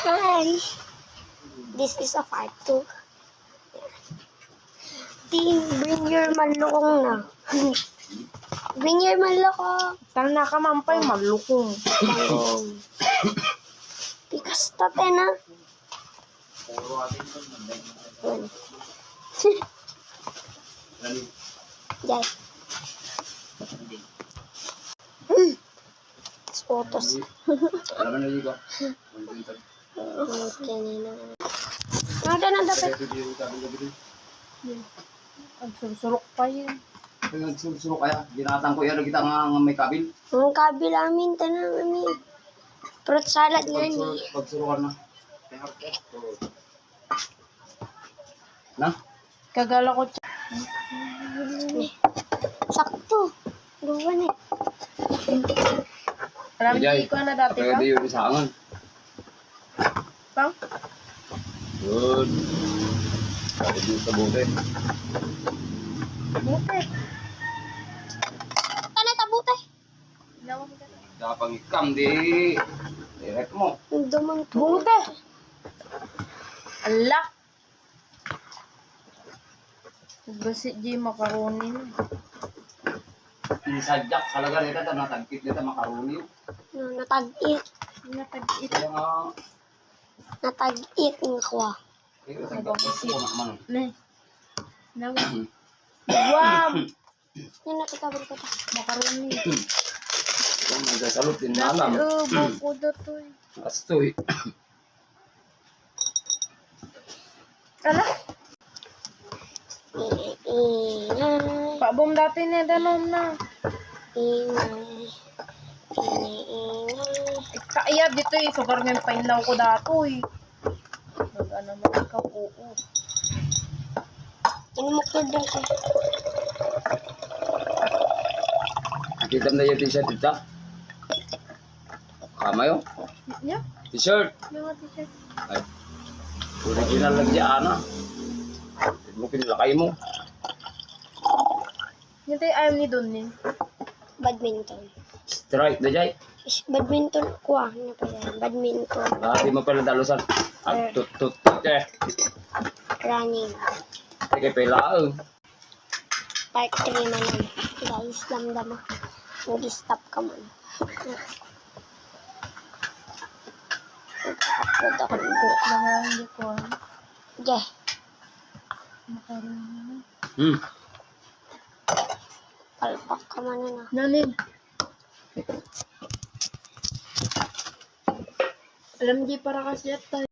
Hi. This is a part 2. Team, bring your malukong na. Bring your malukong. Saan nakamampay malukong. Bangong. Pikas tate na. Yun. Jai. Photos. Nada na dapat. Ang sursurok pa yun. Nagsusulok kaya, ginatang ko yan, kita nga may kabil. Ang kabil amin, tanang amin. Fruit salad nga ni. Pagsurukan na. Na? Kagala ko siya. Sakto. Luwan eh. Alam hindi ko na dati ka? Pwede yun sa angan. Pang? Good. Pwede yun sa buti. Buti. Tanay tabutay. Dapang ikam di. Direct mo. Dumang Buti. Alak. Basi di makaroni na. Isadyak talaga nito, natagkit nito, makaroni yun. Natag-it. Napag-it. Kaya nga, Natag-it ng kwa. Ne. Nawa. Wow. Yan nakikabal ko ta. Makaroni. Kung nagsasalot din na alam. Bako dato eh. Astoy. Ala. Ingay. Pabom dati na danom na. Ingay. Ingay. Kaya dito eh. Sugar nga yung painaw ko dato eh. Baga naman ikaw. Oo. Inumok ko daw ko. Kita na yung t-shirt ito. Kama yun. Yeah. T-shirt. Yung t-shirt. Ay. Original lang dyan, ah. Mo pinilakay mo. Yung tayo ayaw ni Don eh. Badminton. Strike na dyan. Badminton ko ah. Ano pa yan? Badminton. Di mo pala dalusan. At tut. Running. Sige, pala. Part 3 man lang. Guys, lamdama. Nag-stop ka man. Nag-upload ako ng book. Mga hindi ko alam. Yeah. Makaroni na. Palpak ka man na. Nanin. Alam di para kasi at tayo.